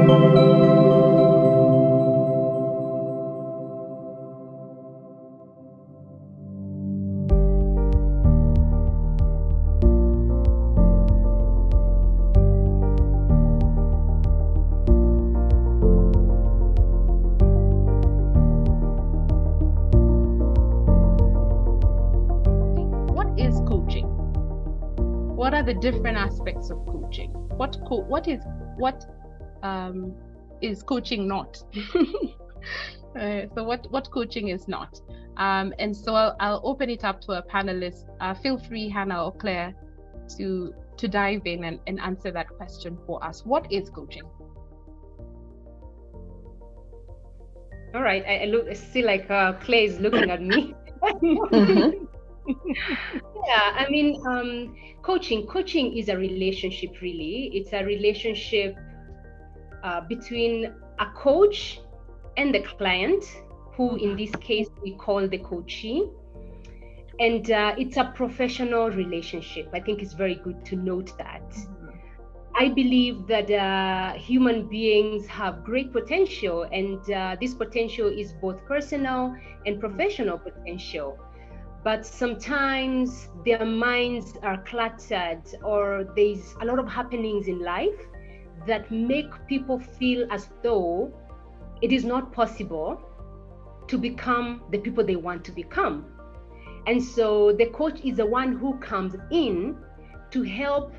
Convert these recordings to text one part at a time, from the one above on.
What are the different aspects of coaching? What is coaching not? So what coaching is not? And so I'll open it up to our panelists. Feel free, Hannah or Claire, to dive in and answer that question for us. What is coaching? All right, I see like Claire is looking at me. Yeah, I mean, coaching is a relationship, really. It's a relationship between a coach and the client, who in this case we call the coachee. And it's a professional relationship. I think it's very good to note that. I believe that human beings have great potential, and this potential is both personal and professional potential. But sometimes their minds are cluttered, or there's a lot of happenings in life that make people feel as though it is not possible to become the people they want to become. And so the coach is the one who comes in to help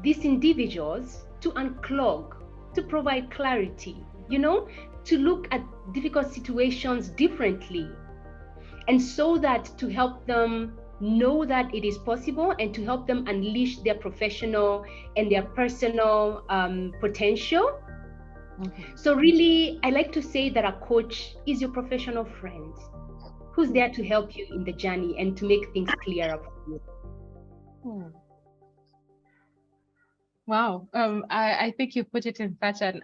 these individuals to unclog, to provide clarity, to look at difficult situations differently. And so that to help them know that it is possible, and to help them unleash their professional and their personal potential. So really, I like to say that a coach is your professional friend who's there to help you in the journey and to make things clearer for you. Wow, I think you put it in such an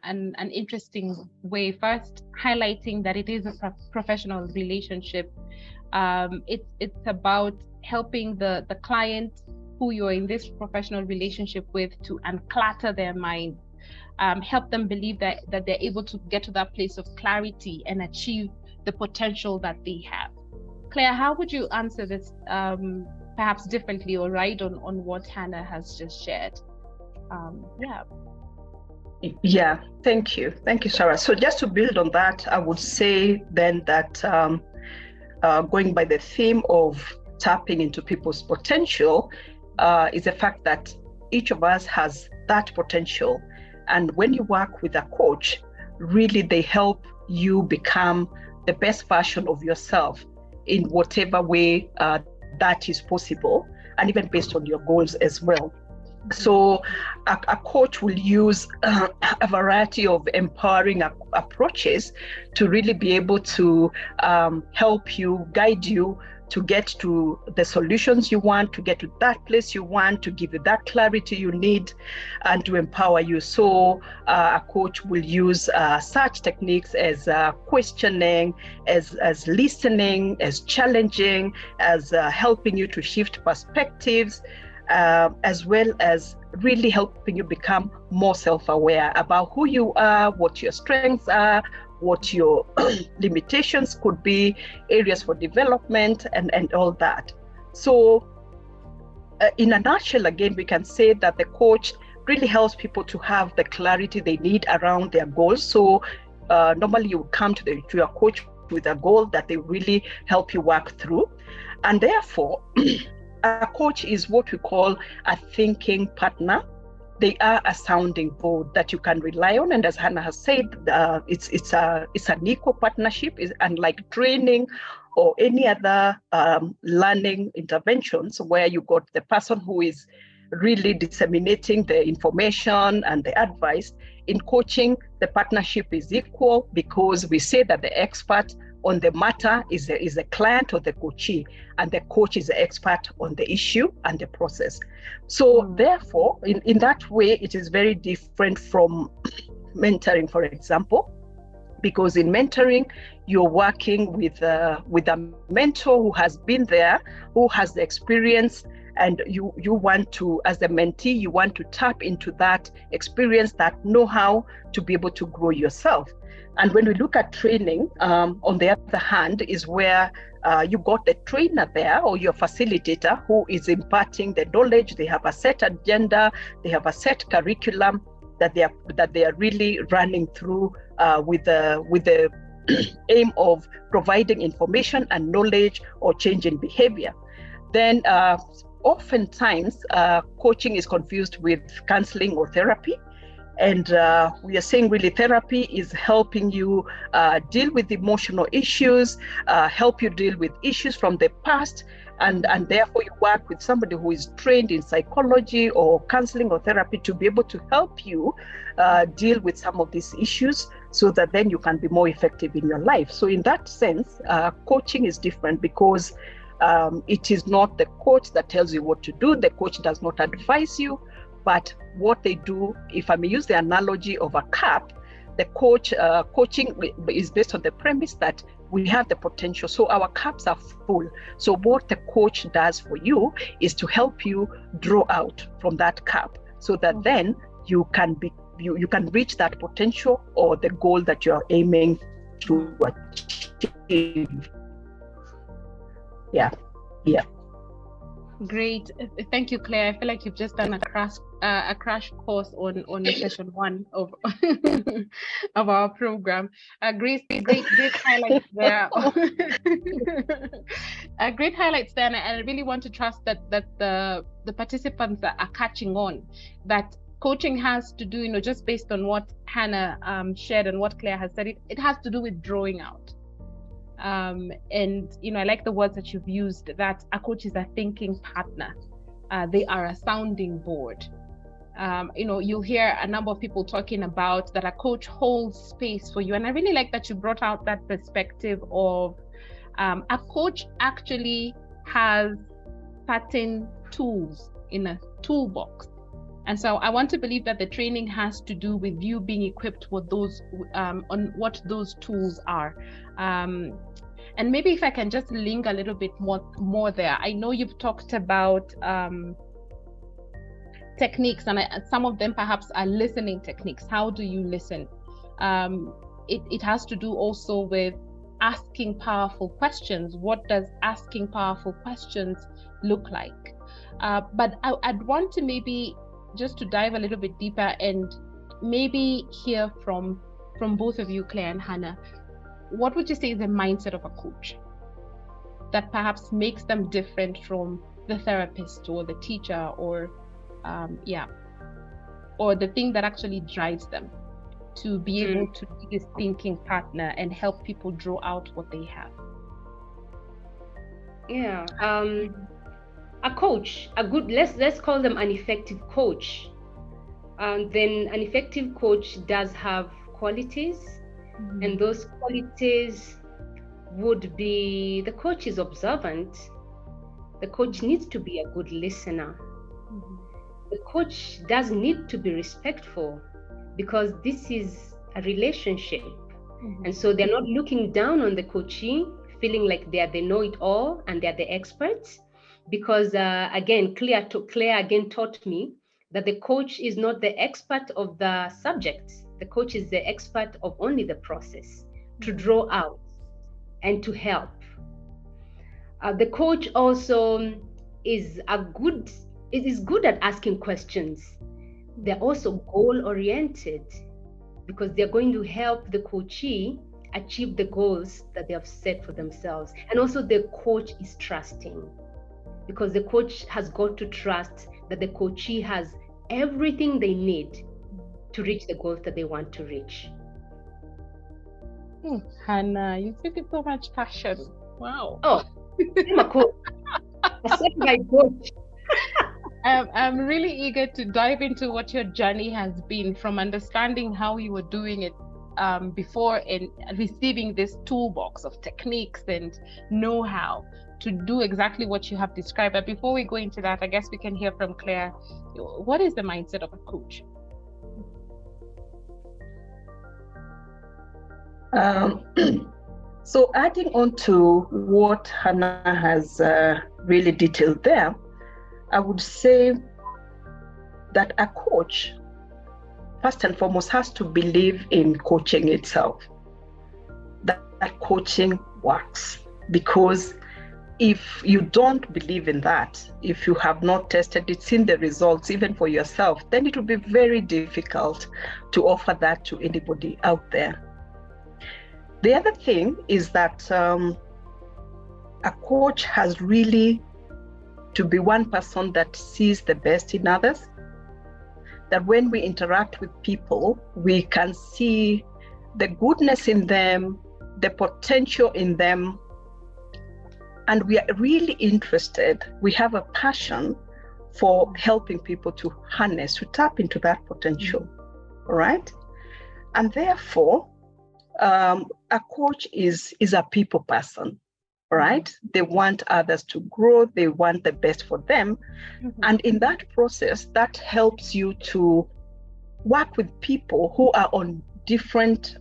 interesting way. First, highlighting that it is a professional relationship. It's about helping the client who you're in this professional relationship with to unclutter their mind, help them believe that they're able to get to that place of clarity and achieve the potential that they have. Claire, how would you answer this, perhaps differently, or ride on what Hannah has just shared? Yeah, thank you, Sarah. So just to build on that, I would say then that going by the theme of tapping into people's potential is the fact that each of us has that potential. And when you work with a coach, really they help you become the best version of yourself in whatever way that is possible, and even based on your goals as well. So a coach will use a variety of empowering approaches to really be able to help you, guide you to get to the solutions you want, to get to that place you want, to give you that clarity you need, and to empower you. So a coach will use such techniques as questioning, as listening, as challenging, as helping you to shift perspectives, as well as really helping you become more self-aware about who you are, what your strengths are, what your limitations could be, areas for development, and all that. So in a nutshell, again, we can say that the coach really helps people to have the clarity they need around their goals. So normally you come to your coach with a goal that they really help you work through. And therefore, a coach is what we call a thinking partner. They are a sounding board that you can rely on. And as Hannah has said, it's an equal partnership. It's unlike training or any other learning interventions where you got the person who is really disseminating the information and the advice. In coaching, the partnership is equal because we say that the expert on the matter is the client or the coachee, and the coach is the expert on the issue and the process. So therefore, in that way, it is very different from mentoring, for example, because in mentoring, you're working with a mentor who has been there, who has the experience, and you want to, as the mentee, you want to tap into that experience, that know-how, to be able to grow yourself. And when we look at training, on the other hand, is where you got the trainer there, or your facilitator, who is imparting the knowledge. They have a set agenda, they have a set curriculum that they are really running through with the aim of providing information and knowledge or change in behavior. Then oftentimes coaching is confused with counseling or therapy. And we are saying really therapy is helping you deal with emotional issues, help you deal with issues from the past, and therefore you work with somebody who is trained in psychology or counseling or therapy to be able to help you deal with some of these issues, so that then you can be more effective in your life. So in that sense, coaching is different, because it is not the coach that tells you what to do. The coach does not advise you, but what they do, if I may use the analogy of a cup, the coaching is based on the premise that we have the potential, so our cups are full. So what the coach does for you is to help you draw out from that cup, so that then you can reach that potential or the goal that you're aiming to achieve. Yeah. Great. Thank you, Claire. I feel like you've just done a crash course on session 1 of of our program. Great highlights there. Great highlights there, and I really want to trust that the participants are catching on that coaching has to do, just based on what Hannah shared and what Claire has said, it has to do with drawing out. And I like the words that you've used, that a coach is a thinking partner. They are a sounding board. You'll hear a number of people talking about that a coach holds space for you. And I really like that you brought out that perspective of a coach actually has certain tools in a toolbox. And so I want to believe that the training has to do with you being equipped with those on what those tools are. And maybe if I can just link a little bit more there. I know you've talked about techniques, and some of them perhaps are listening techniques. How do you listen? It has to do also with asking powerful questions. What does asking powerful questions look like? But I'd want to maybe just to dive a little bit deeper and maybe hear from both of you, Claire and Hannah. What would you say is the mindset of a coach that perhaps makes them different from the therapist or the teacher or the thing that actually drives them to be able to be this thinking partner and help people draw out what they have? Yeah. A coach, let's call them an effective coach. Then an effective coach does have qualities, and those qualities would be: the coach is observant, the coach needs to be a good listener, the coach does need to be respectful, because this is a relationship, and so they're not looking down on the coachee, feeling like they know it all and they're the experts. Because again, Claire again taught me that the coach is not the expert of the subject. The coach is the expert of only the process, to draw out and to help. The coach also is good at asking questions. They're also goal-oriented, because they're going to help the coachee achieve the goals that they have set for themselves. And also the coach is trusting, because the coach has got to trust that the coachee has everything they need to reach the goals that they want to reach. Hannah, you speak with so much passion. Wow. Oh, I'm a coach. I said my coach. I'm really eager to dive into what your journey has been, from understanding how you were doing it before and receiving this toolbox of techniques and know-how to do exactly what you have described. But before we go into that, I guess we can hear from Claire. What is the mindset of a coach? So adding on to what Hannah has really detailed there, I would say that a coach, first and foremost, has to believe in coaching itself, that coaching works. Because if you don't believe in that, if you have not tested it, seen the results, even for yourself, then it will be very difficult to offer that to anybody out there. The other thing is that a coach has really to be one person that sees the best in others, that when we interact with people, we can see the goodness in them, the potential in them, and we are really interested. We have a passion for helping people to harness, to tap into that potential, right? And therefore, a coach is a people person, right? They want others to grow. They want the best for them. And in that process, that helps you to work with people who are on different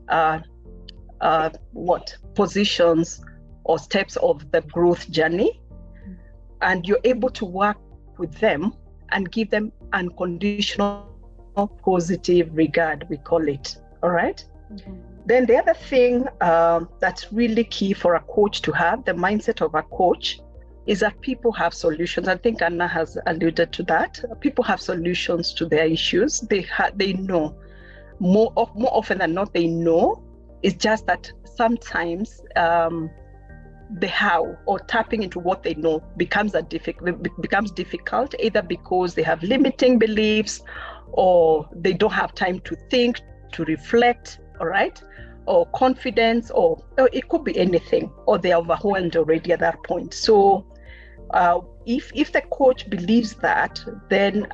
positions or steps of the growth journey. And you're able to work with them and give them unconditional positive regard, we call it, all right? Then the other thing that's really key for a coach to have, the mindset of a coach, is that people have solutions. I think Anna has alluded to that. People have solutions to their issues. They know. More often than not, they know. It's just that sometimes the how, or tapping into what they know, becomes difficult, either because they have limiting beliefs, or they don't have time to think, to reflect, all right? Or confidence, or it could be anything, or they're overwhelmed already at that point. So if the coach believes that, then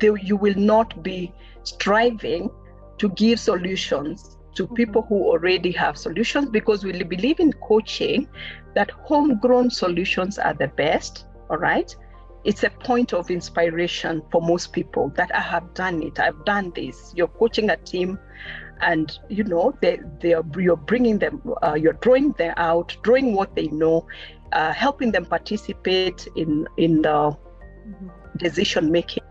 you will not be striving to give solutions to people who already have solutions, because we believe in coaching that homegrown solutions are the best, all right? It's a point of inspiration for most people that I have done it, I've done this. You're coaching a team, and you're bringing them, you're drawing them out, drawing what they know, helping them participate in the decision making,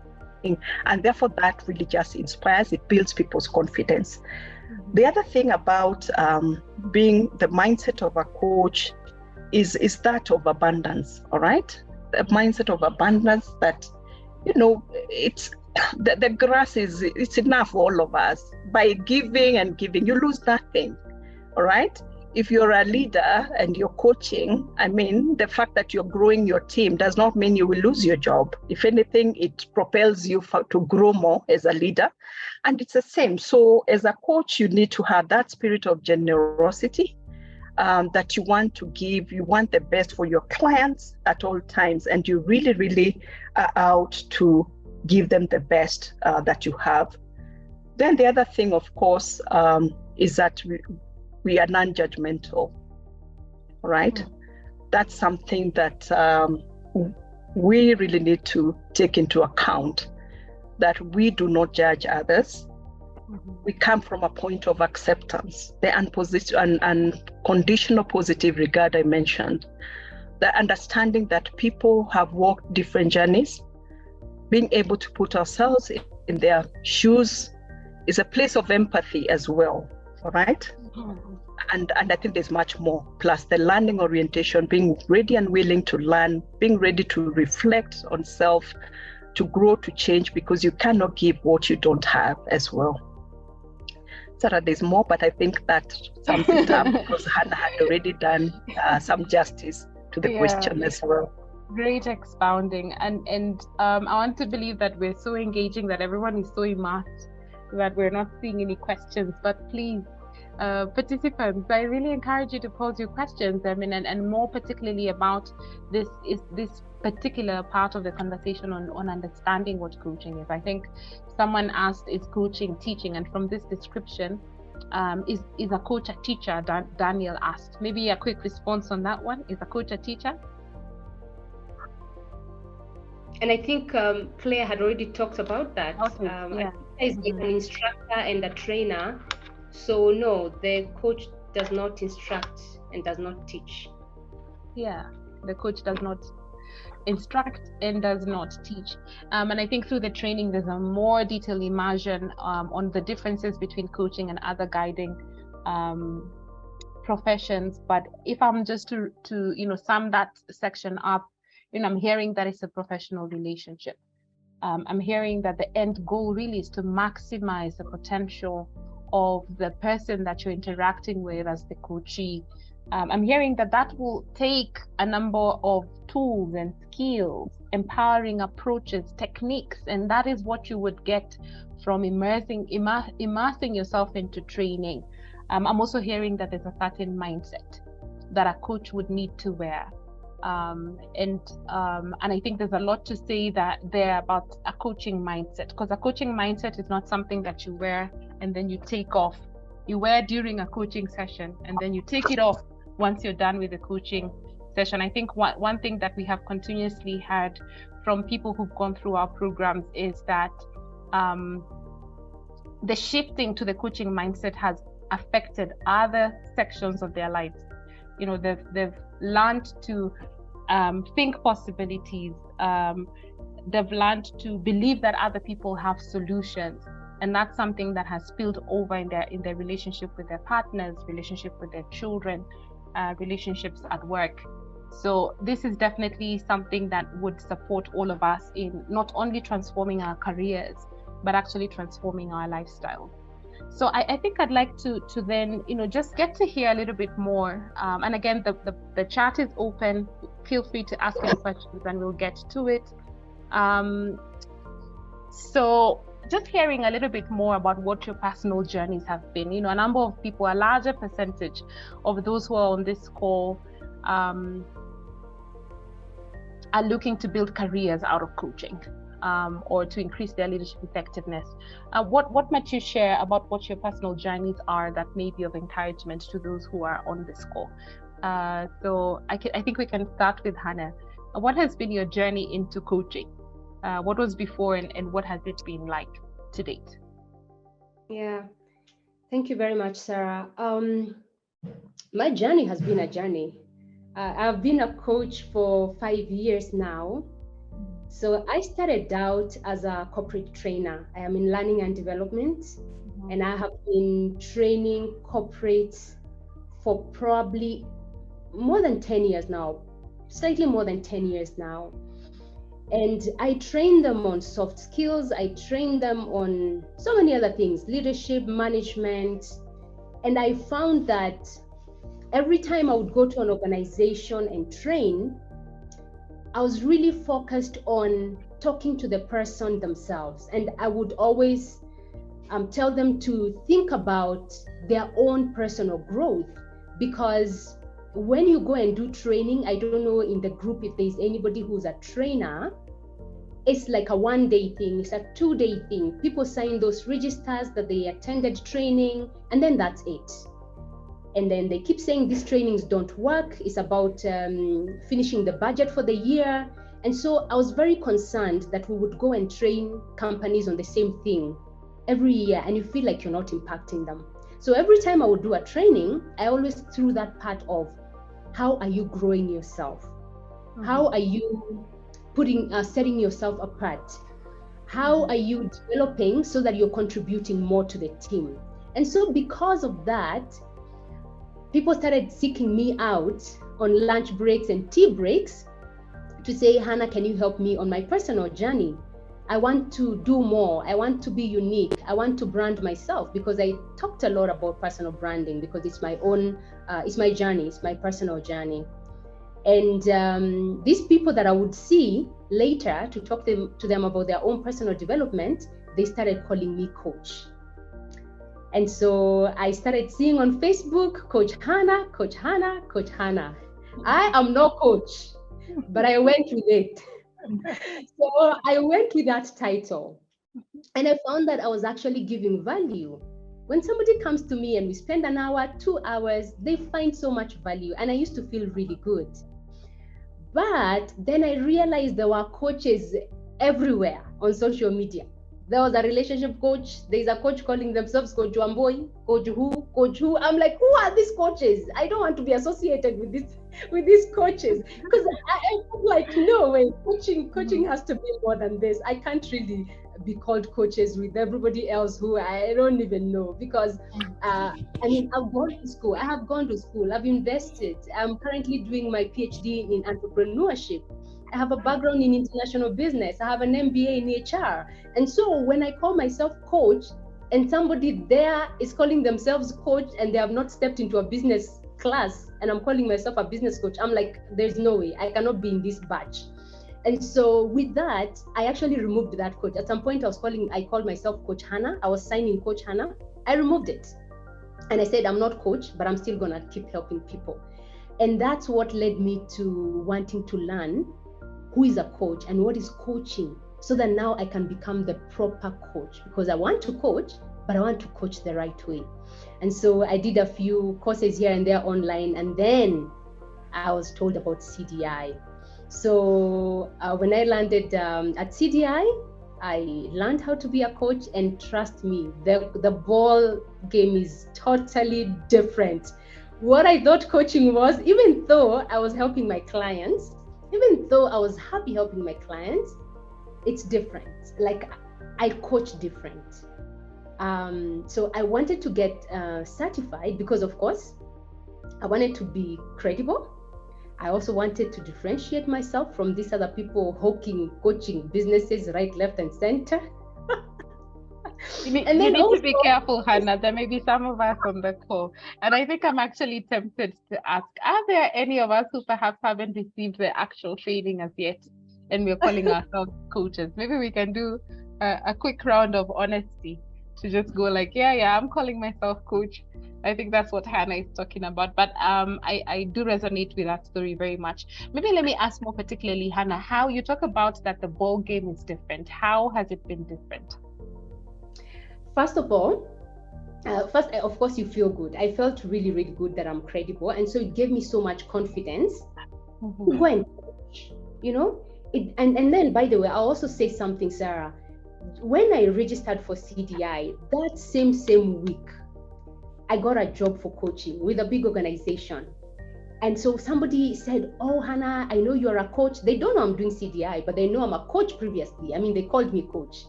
and therefore that really just inspires, it builds people's confidence. The other thing about being the mindset of a coach is that of abundance, all right? The mindset of abundance that, it's the grass it's enough for all of us. By giving and giving, you lose nothing, all right? If you're a leader and you're coaching, I mean, the fact that you're growing your team does not mean you will lose your job. If anything, it propels you to grow more as a leader. And it's the same. So as a coach, you need to have that spirit of generosity, that you want to give, you want the best for your clients at all times. And you really, really are out to give them the best that you have. Then the other thing, of course, is that we are non-judgmental, right? That's something that we really need to take into account, that we do not judge others. We come from a point of acceptance, the unconditional positive regard I mentioned, the understanding that people have walked different journeys, being able to put ourselves in their shoes is a place of empathy as well, all right? And I think there's much more. Plus the learning orientation, being ready and willing to learn, being ready to reflect on self, to grow, to change, because you cannot give what you don't have as well. Sarah, there's more, but I think that sums it up because Hannah had already done some justice to the question as well. Great expounding, and I want to believe that we're so engaging, that everyone is so immersed, that we're not seeing any questions. But please, participants, I really encourage you to pose your questions. I mean, and more particularly about this particular part of the conversation on understanding what coaching is. I think someone asked, is coaching teaching? And from this description, is a coach a teacher? Daniel asked. Maybe a quick response on that one. Is a coach a teacher? And I think Claire had already talked about that. Okay, Is like an instructor and a trainer. So no, the coach does not instruct and does not teach. Yeah, the coach does not instruct and does not teach. And I think through the training, there's a more detailed immersion on the differences between coaching and other guiding professions. But if I'm just to sum that section up, I'm hearing that it's a professional relationship. I'm hearing that the end goal really is to maximize the potential of the person that you're interacting with as the coachee. I'm hearing that will take a number of tools and skills, empowering approaches, techniques, and that is what you would get from immersing yourself into training. I'm also hearing that there's a certain mindset that a coach would need to wear. And I think there's a lot to say there about a coaching mindset, because a coaching mindset is not something that you wear and then you take off. You wear during a coaching session and then you take it off once you're done with the coaching session. I think one thing that we have continuously heard from people who've gone through our programs is that the shifting to the coaching mindset has affected other sections of their lives. They've learned to think possibilities. They've learned to believe that other people have solutions, and that's something that has spilled over in their relationship with their partners, relationship with their children, relationships at work. So this is definitely something that would support all of us in not only transforming our careers, but actually transforming our lifestyle. So I think I'd like to then, just get to hear a little bit more. And again, the chat is open. Feel free to ask any questions and we'll get to it. So just hearing a little bit more about what your personal journeys have been. A number of people, a larger percentage of those who are on this call are looking to build careers out of coaching. Or to increase their leadership effectiveness. What might you share about what your personal journeys are that may be of encouragement to those who are on this call? So I think we can start with Hannah. What has been your journey into coaching? What was before and what has it been like to date? Yeah, thank you very much, Sarah. My journey has been a journey. I've been a coach for 5 years now. So I started out as a corporate trainer. I am in learning and development, and I have been training corporates for probably more than 10 years now, slightly more than 10 years now. And I train them on soft skills. I train them on so many other things, leadership, management. And I found that every time I would go to an organization and train, I was really focused on talking to the person themselves. And I would always tell them to think about their own personal growth, because when you go and do training, I don't know in the group if there's anybody who's a trainer, it's like a 1-day thing, it's a 2-day thing. People sign those registers that they attended training, and then that's it. And then they keep saying these trainings don't work. It's about finishing the budget for the year. And so I was very concerned that we would go and train companies on the same thing every year, and you feel like you're not impacting them. So every time I would do a training, I always threw that part of how are you growing yourself? How are you setting yourself apart? How are you developing so that you're contributing more to the team? And so because of that, people started seeking me out on lunch breaks and tea breaks to say, Hannah, can you help me on my personal journey? I want to do more. I want to be unique. I want to brand myself, because I talked a lot about personal branding because it's my own, it's my journey, it's my personal journey. And these people that I would see later to talk to them about their own personal development, they started calling me coach. And so I started seeing on Facebook, Coach Hannah, Coach Hannah, Coach Hannah. I am no coach, but I went with it. So I went with that title, and I found that I was actually giving value. When somebody comes to me and we spend an hour, 2 hours, they find so much value, and I used to feel really good. But then I realized there were coaches everywhere on social media. There was a relationship coach. There's a coach calling themselves Coach Wamboi, Coach who. I'm like, who are these coaches? I don't want to be associated with with these coaches, because I feel like, no way, coaching has to be more than this. I can't really be called coaches with everybody else who I don't even know, because I mean, I've gone to school, I've invested. I'm currently doing my PhD in entrepreneurship. I have a background in international business. I have an MBA in HR. And so when I call myself coach, and somebody there is calling themselves coach and they have not stepped into a business class, and I'm calling myself a business coach, I'm like, there's no way, I cannot be in this batch. And so with that, I actually removed that coach. At some point I called myself Coach Hannah. I was signing Coach Hannah. I removed it. And I said, I'm not coach, but I'm still gonna keep helping people. And that's what led me to wanting to learn who is a coach and what is coaching, so that now I can become the proper coach, because I want to coach, but I want to coach the right way. And so I did a few courses here and there online, and then I was told about CDI. So when I landed at CDI, I learned how to be a coach, and trust me, the ball game is totally different. What I thought coaching was, even though I was helping my clients, even though I was happy helping my clients, it's different. Like, I coach different. So I wanted to get certified because, of course, I wanted to be credible. I also wanted to differentiate myself from these other people hawking coaching businesses right, left, and center. You need to be careful, Hannah. There may be some of us on the call. And I think I'm actually tempted to ask, are there any of us who perhaps haven't received the actual training as yet, and we're calling ourselves coaches? Maybe we can do a quick round of honesty to just go like, yeah, I'm calling myself coach. I think that's what Hannah is talking about. But I do resonate with that story very much. Maybe let me ask more particularly, Hannah, how you talk about that the ball game is different. How has it been different? First of all, of course, you feel good. I felt really, really good that I'm credible. And so it gave me so much confidence to go and coach, you know? And then, by the way, I'll also say something, Sarah. When I registered for CDI, that same week, I got a job for coaching with a big organization. And so somebody said, oh, Hannah, I know you're a coach. They don't know I'm doing CDI, but they know I'm a coach previously. I mean, they called me coach.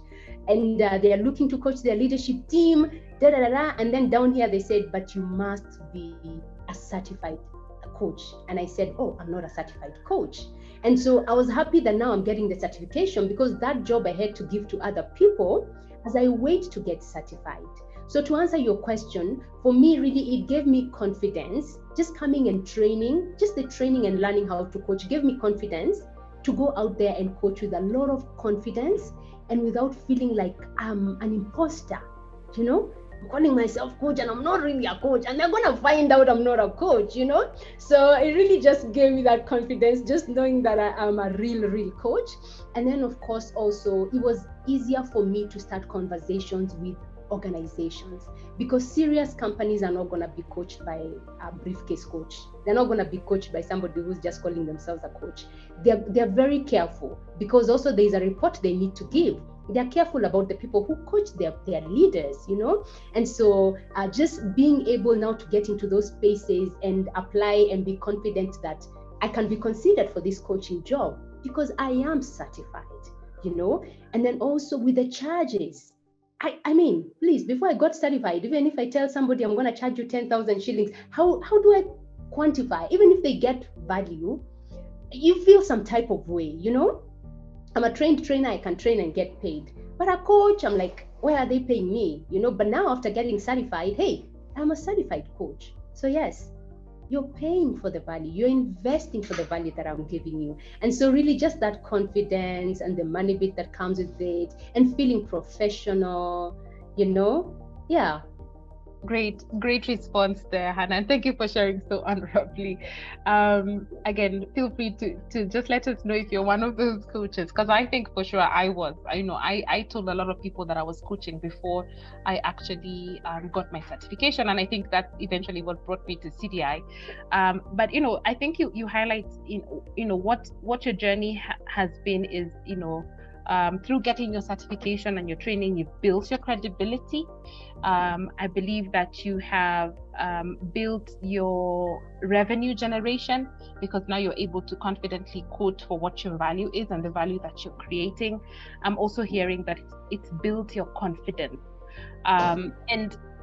And they are looking to coach their leadership team, And then down here, they said, but you must be a certified coach. And I said, oh, I'm not a certified coach. And so I was happy that now I'm getting the certification, because that job I had to give to other people as I wait to get certified. So to answer your question, for me, really, it gave me confidence. Just coming and training, just the training and learning how to coach gave me confidence to go out there and coach with a lot of confidence and without feeling like I'm an imposter, you know? I'm calling myself coach and I'm not really a coach, and they're gonna find out I'm not a coach, you know? So it really just gave me that confidence, just knowing that I'm a real coach. And then, of course, also, it was easier for me to start conversations with organizations, because serious companies are not going to be coached by a briefcase coach. They're not going to be coached by somebody who's just calling themselves a coach. They're very careful, because also there's a report they need to give. They're careful about the people who coach their leaders, you know? And so just being able now to get into those spaces and apply and be confident that I can be considered for this coaching job because I am certified, you know? And then also with the charges, I mean, please, before I got certified, even if I tell somebody I'm going to charge you 10,000 shillings, how do I quantify? Even if they get value, you feel some type of way, you know? I'm a trained trainer, I can train and get paid. But a coach, I'm like, where are they paying me? You know, but now after getting certified, hey, I'm a certified coach. So yes, you're paying for the value, you're investing for the value that I'm giving you. And so really just that confidence and the money bit that comes with it and feeling professional, you know? Yeah. Great response there, Hannah. And thank you for sharing so honorably. Again, feel free to just let us know if you're one of those coaches, because I think for sure I was. I told a lot of people that I was coaching before I actually got my certification, and I think that's eventually what brought me to CDI. But I think you highlight what your journey has been is through getting your certification and your training, you've built your credibility. I believe that you have built your revenue generation, because now you're able to confidently quote for what your value is and the value that you're creating. I'm also hearing that it's built your confidence. And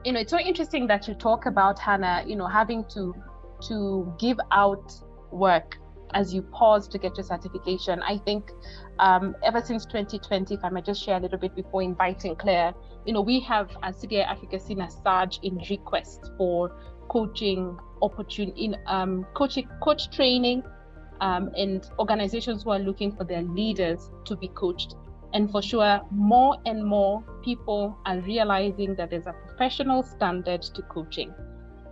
it's so interesting that you talk about, Hannah, having to give out work as you pause to get your certification. I think ever since 2020, if I might just share a little bit before inviting Claire, we have as CDI-Africa seen a surge in requests for coaching opportunity, coach training, and organizations who are looking for their leaders to be coached. And for sure, more and more people are realizing that there's a professional standard to coaching.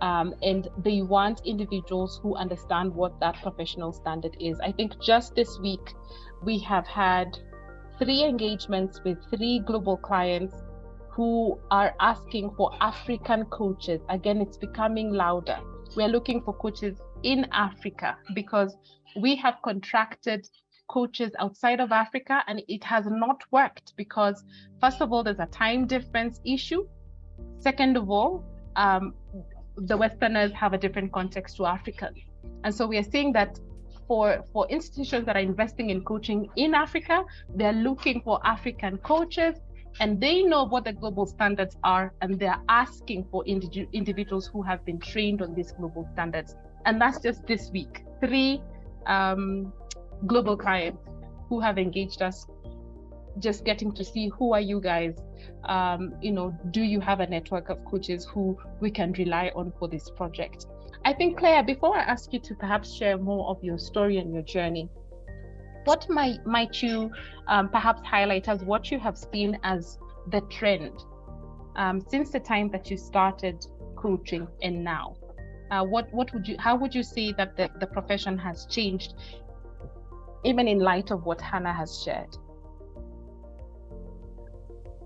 And they want individuals who understand what that professional standard is. I think just this week, we have had 3 engagements with 3 global clients who are asking for African coaches. Again, it's becoming louder. We're looking for coaches in Africa because we have contracted coaches outside of Africa, and it has not worked because, first of all, there's a time difference issue. Second of all, the Westerners have a different context to Africans. And so we are seeing that for institutions that are investing in coaching in Africa, they're looking for African coaches, and they know what the global standards are, and they're asking for individuals who have been trained on these global standards. And that's just this week. 3 global clients who have engaged us, just getting to see, who are you guys? Do you have a network of coaches who we can rely on for this project? I think, Claire, before I ask you to perhaps share more of your story and your journey, what might you perhaps highlight as what you have seen as the trend since the time that you started coaching and now? How would you say that the profession has changed, even in light of what Hannah has shared?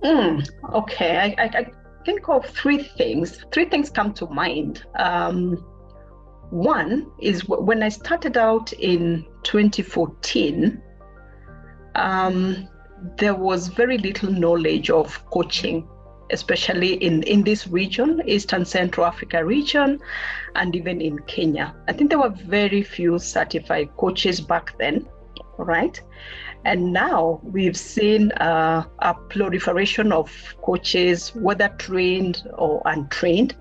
Okay, I think of 3 things. 3 things come to mind. One is when I started out in 2014, there was very little knowledge of coaching, especially in this region, Eastern Central Africa region, and even in Kenya. I think there were very few certified coaches back then, right? And now we've seen a proliferation of coaches, whether trained or untrained.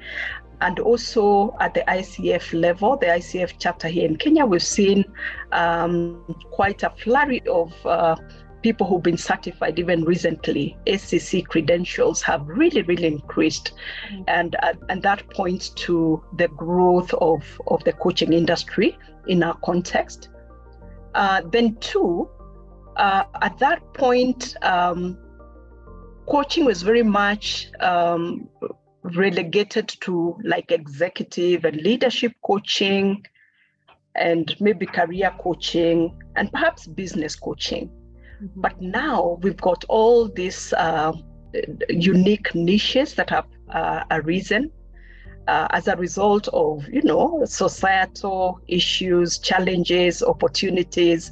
And also at the ICF level, the ICF chapter here in Kenya, we've seen quite a flurry of people who've been certified even recently. SCC credentials have really, really increased. And that points to the growth of the coaching industry in our context. Then 2, at that point, coaching was very much relegated to like executive and leadership coaching, and maybe career coaching, and perhaps business coaching. Mm-hmm. But now we've got all these unique niches that have arisen as a result of, societal issues, challenges, opportunities.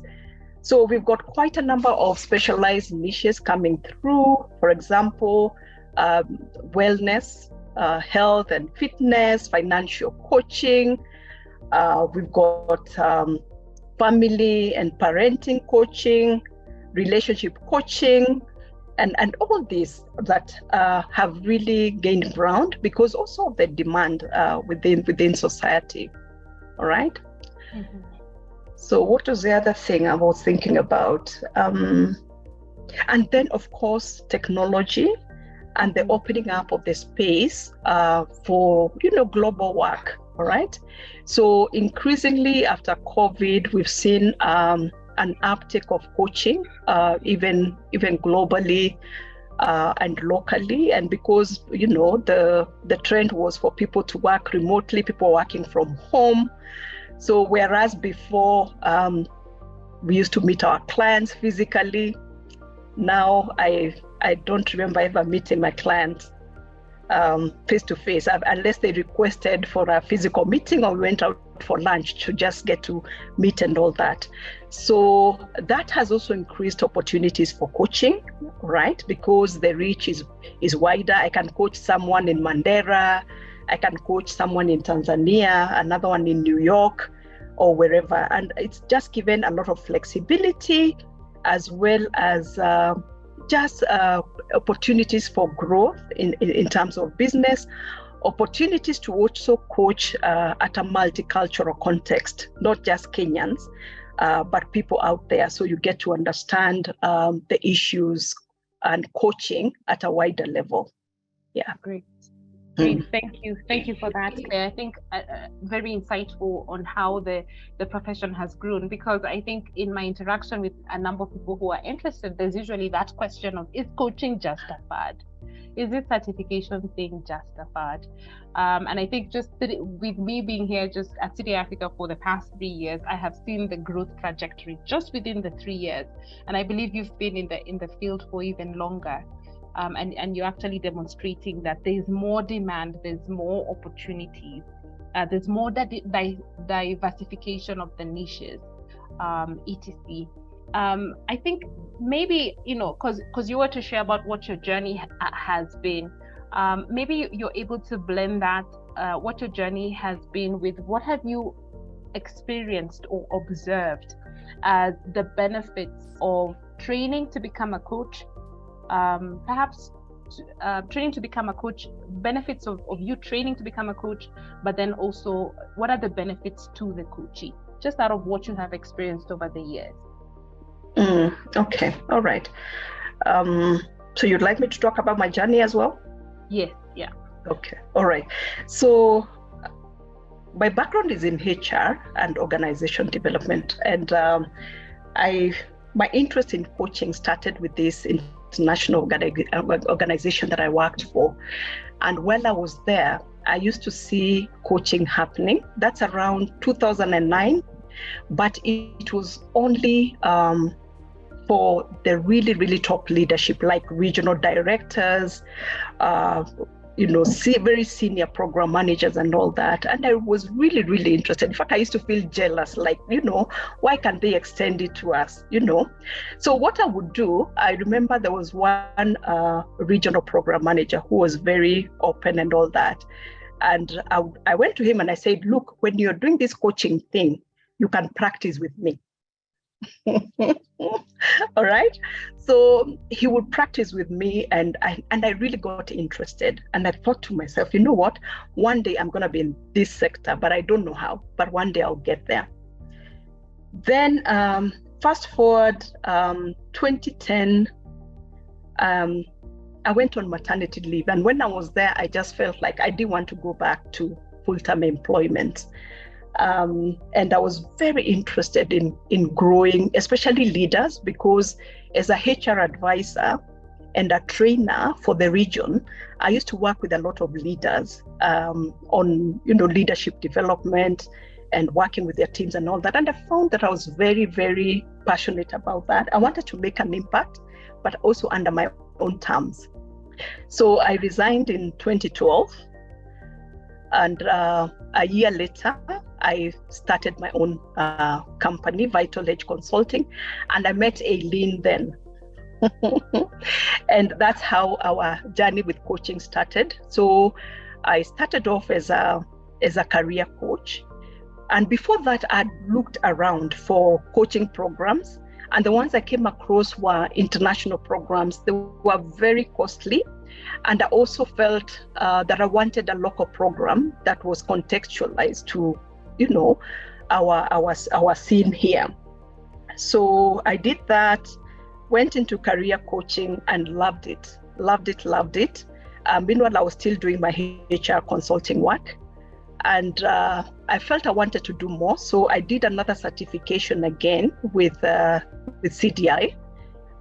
So we've got quite a number of specialized niches coming through. For example, wellness, health and fitness, financial coaching. We've got family and parenting coaching, relationship coaching, and all these that have really gained ground because also of the demand within society. All right. Mm-hmm. So what was the other thing I was thinking about? And then, of course, technology and the opening up of the space for, global work, all right? So increasingly after COVID, we've seen an uptick of coaching, even globally and locally. And because, the trend was for people to work remotely, people working from home. So whereas before we used to meet our clients physically, now I don't remember ever meeting my clients face to face, unless they requested for a physical meeting or we went out out for lunch to just get to meet and all that. So that has also increased opportunities for coaching, right? Because the reach is wider. I can coach someone in Mandera, I can coach someone in Tanzania, another one in New York or wherever. And it's just given a lot of flexibility as well as just opportunities for growth in terms of business, opportunities to also coach at a multicultural context, not just Kenyans, but people out there. So you get to understand the issues and coaching at a wider level. Yeah. Great. Great. Thank you for that, Claire. I think very insightful on how the profession has grown, because I think in my interaction with a number of people who are interested, there's usually that question of, is coaching just a fad? Is this certification thing just a fad? And I think just with me being here just at CDI-Africa for the past 3 years, I have seen the growth trajectory just within the 3 years. And I believe you've been in the field for even longer. And you're actually demonstrating that there's more demand, there's more opportunities, there's more diversification of the niches, etc. I think maybe, because you were to share about what your journey has been, maybe you're able to blend that, what your journey has been with what have you experienced or observed as the benefits of training to become a coach, perhaps training to become a coach, benefits of you training to become a coach, but then also what are the benefits to the coachee, just out of what you have experienced over the years. Okay, all right. So you'd like me to talk about my journey as well? Yes, yeah. Okay, all right. So my background is in HR and organization development, and my interest in coaching started with this international organization that I worked for. And while I was there, I used to see coaching happening. That's around 2009, but it was only for the really, really top leadership, like regional directors, very senior program managers and all that. And I was really, really interested. In fact, I used to feel jealous, like, why can't they extend it to us, So what I would do, I remember there was one regional program manager who was very open and all that. And I went to him and I said, look, when you're doing this coaching thing, you can practice with me. All right. So he would practice with me, and I really got interested. And I thought to myself, you know what? One day I'm going to be in this sector, but I don't know how. But one day I'll get there. Then fast forward 2010, I went on maternity leave. And when I was there, I just felt like I didn't want to go back to full-time employment. And I was very interested in growing, especially leaders, because as a HR advisor and a trainer for the region, I used to work with a lot of leaders on leadership development and working with their teams and all that. And I found that I was very, very passionate about that. I wanted to make an impact, but also under my own terms. So I resigned in 2012. And a year later, I started my own company, Vital Edge Consulting, and I met Aileen then. And that's how our journey with coaching started. So I started off as a career coach. And before that, I looked around for coaching programs. And the ones I came across were international programs. They were very costly. And I also felt that I wanted a local program that was contextualized to, our scene here. So I did that, went into career coaching and loved it. Meanwhile, I was still doing my HR consulting work. And I felt I wanted to do more. So I did another certification again with CDI.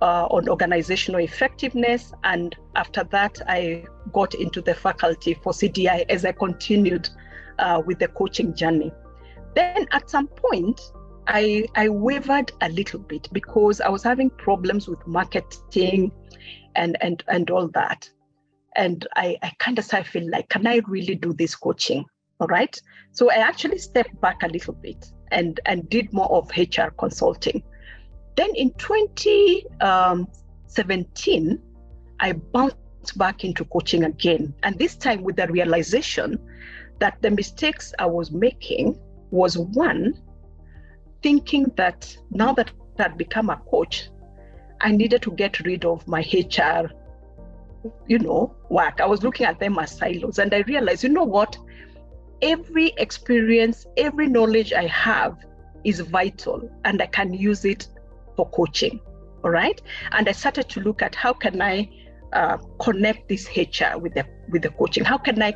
On organizational effectiveness. And after that, I got into the faculty for CDI as I continued with the coaching journey. Then at some point, I wavered a little bit because I was having problems with marketing and all that. And I kind of started feeling like, can I really do this coaching? All right. So I actually stepped back a little bit and did more of HR consulting. Then in 2017, I bounced back into coaching again. And this time with the realization that the mistakes I was making was, one, thinking that now that I'd become a coach, I needed to get rid of my HR, work. I was looking at them as silos. And I realized, what? Every experience, every knowledge I have is vital, and I can use it for coaching. All right. And I started to look at how can I connect this HR with the coaching? How can I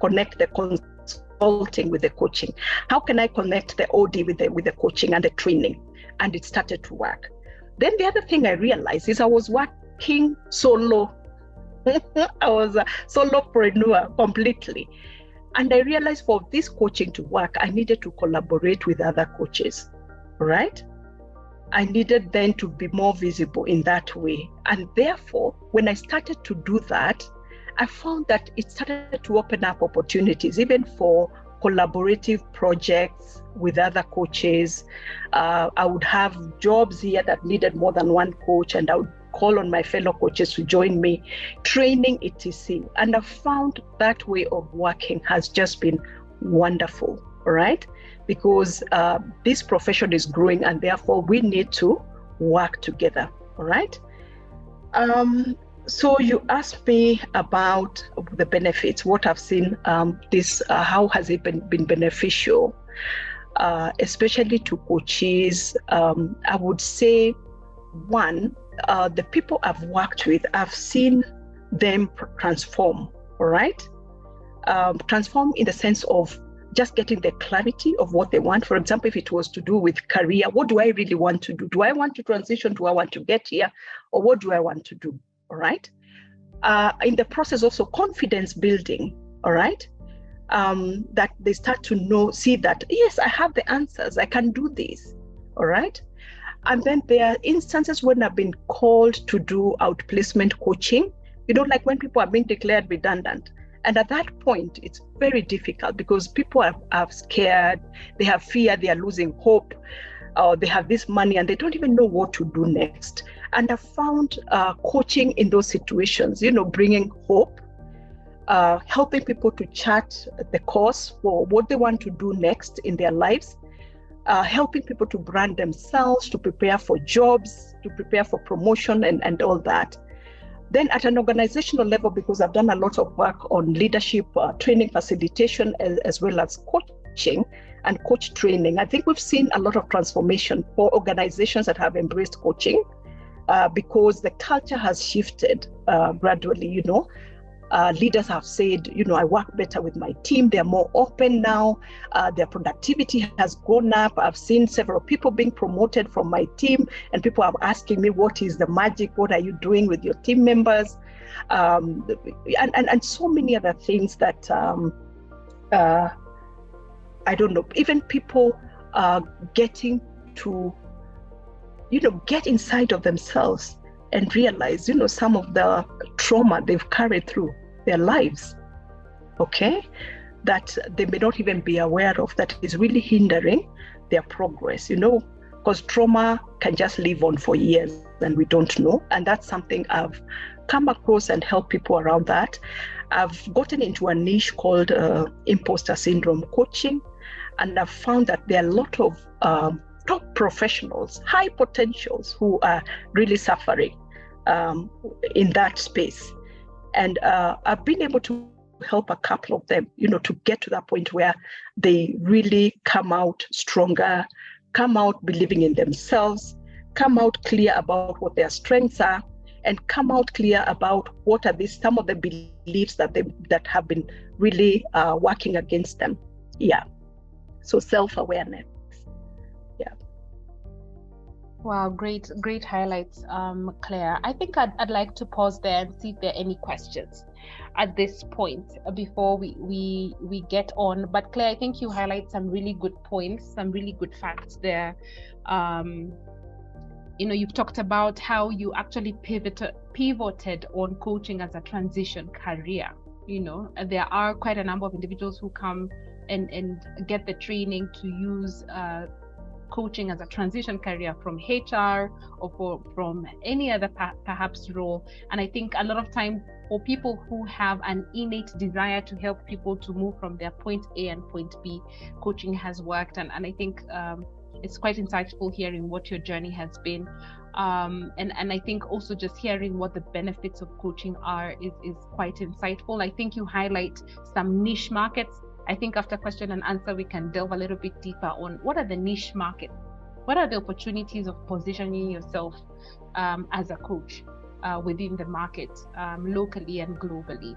connect the consulting with the coaching? How can I connect the OD with the coaching and the training? And it started to work. Then the other thing I realized is I was working solo. I was a solopreneur completely. And I realized for this coaching to work, I needed to collaborate with other coaches, right? I needed then to be more visible in that way. And therefore, when I started to do that, I found that it started to open up opportunities, even for collaborative projects with other coaches. I would have jobs here that needed more than one coach, and I would call on my fellow coaches to join me, training, etc. And I found that way of working has just been wonderful, right? Because this profession is growing, and therefore we need to work together, all right? So you asked me about the benefits, what I've seen, how has it been beneficial, especially to coaches. I would say, one, the people I've worked with, I've seen them transform, all right? Transform in the sense of just getting the clarity of what they want. For example, if it was to do with career, what do I really want to do? Do I want to transition? Do I want to get here? Or what do I want to do? All right. In the process, also confidence building. All right. That they start to see that, yes, I have the answers. I can do this. All right. And then there are instances when I've been called to do outplacement coaching, like when people are being declared redundant. And at that point, it's very difficult because people are scared, they have fear, they are losing hope, or they have this money and they don't even know what to do next. And I found coaching in those situations, bringing hope, helping people to chart the course for what they want to do next in their lives, helping people to brand themselves, to prepare for jobs, to prepare for promotion and all that. Then at an organizational level, because I've done a lot of work on leadership, training, facilitation, as well as coaching and coach training, I think we've seen a lot of transformation for organizations that have embraced coaching because the culture has shifted gradually, Leaders have said, I work better with my team. They're more open now. Their productivity has gone up. I've seen several people being promoted from my team, and people are asking me, what is the magic? What are you doing with your team members? And so many other things that, I don't know, even people getting to, get inside of themselves and realize, some of the trauma they've carried through their lives, okay, that they may not even be aware of, that is really hindering their progress, because trauma can just live on for years and we don't know. And that's something I've come across and helped people around that. I've gotten into a niche called imposter syndrome coaching, and I've found that there are a lot of top professionals, high potentials who are really suffering in that space. And I've been able to help a couple of them, to get to that point where they really come out stronger, come out believing in themselves, come out clear about what their strengths are, and come out clear about what are some of the beliefs that have been really working against them. Yeah. So self-awareness. Yeah. Wow, great highlights, Claire. I think I'd like to pause there and see if there are any questions at this point before we get on. But Claire, I think you highlight some really good points, some really good facts there. You've talked about how you actually pivoted on coaching as a transition career, there are quite a number of individuals who come and get the training to use coaching as a transition career from HR or from any other perhaps role. And I think a lot of time for people who have an innate desire to help people to move from their point A and point B, coaching has worked. And I think it's quite insightful hearing what your journey has been. And I think also just hearing what the benefits of coaching are is quite insightful. I think you highlight some niche markets. I think after question and answer, we can delve a little bit deeper on what are the niche markets? What are the opportunities of positioning yourself as a coach within the market, locally and globally?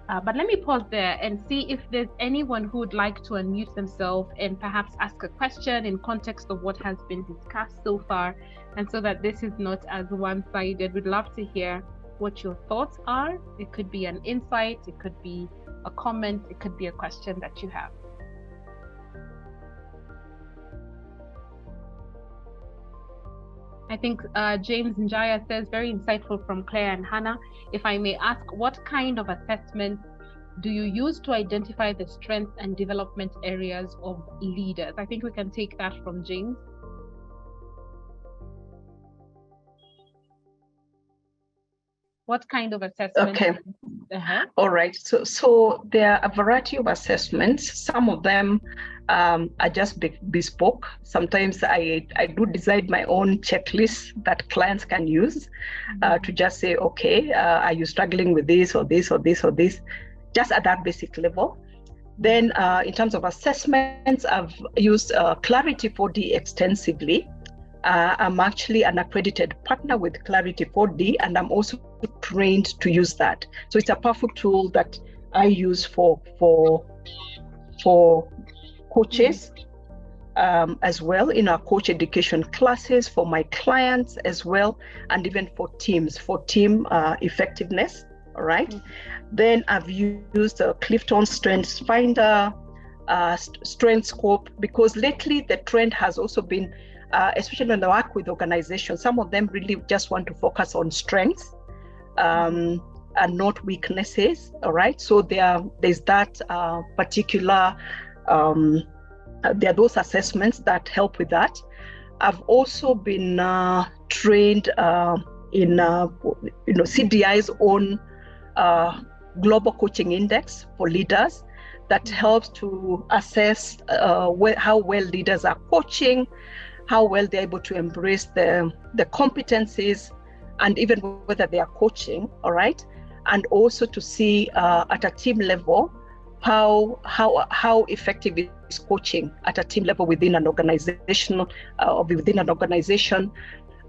But let me pause there and see if there's anyone who would like to unmute themselves and perhaps ask a question in context of what has been discussed so far. And so that this is not as one-sided, we'd love to hear what your thoughts are. It could be an insight, it could be a comment, it could be a question that you have. I think James Njaya says, very insightful from Claire and Hannah. If I may ask, what kind of assessment do you use to identify the strengths and development areas of leaders? I think we can take that from James. What kind of assessment? Okay. All right. So there are a variety of assessments. Some of them are just bespoke. Sometimes I do design my own checklist that clients can use to just say, okay, are you struggling with this or this or this or this? Just at that basic level. Then in terms of assessments, I've used Clarity 4D extensively. I'm actually an accredited partner with Clarity 4D, and I'm also trained to use that. So it's a powerful tool that I use for coaches as well, in our coach education classes, for my clients as well, and even for teams, for team effectiveness. All right. Then I've used Clifton Strengths Finder, Strength Scope, because lately the trend has also been, especially when I work with organizations, some of them really just want to focus on strengths and not weaknesses. All right. So there's that particular, there are those assessments that help with that. I've also been trained in CDI's own Global Coaching Index for leaders that helps to assess how well leaders are coaching, how well they're able to embrace the competencies, and even whether they are coaching. All right. And also to see at a team level how effective is coaching at a team level within an organization,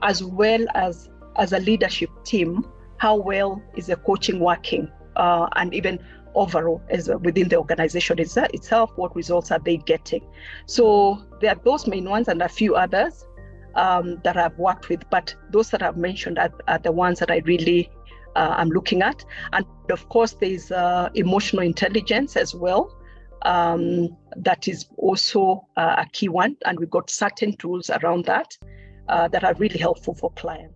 as well as a leadership team. How well is the coaching working, and even overall as within the organization itself, what results are they getting? So there are those main ones and a few others that I've worked with, but those that I've mentioned are the ones that I really am looking at. And of course, there's emotional intelligence as well. That is also a key one, and we've got certain tools around that that are really helpful for clients.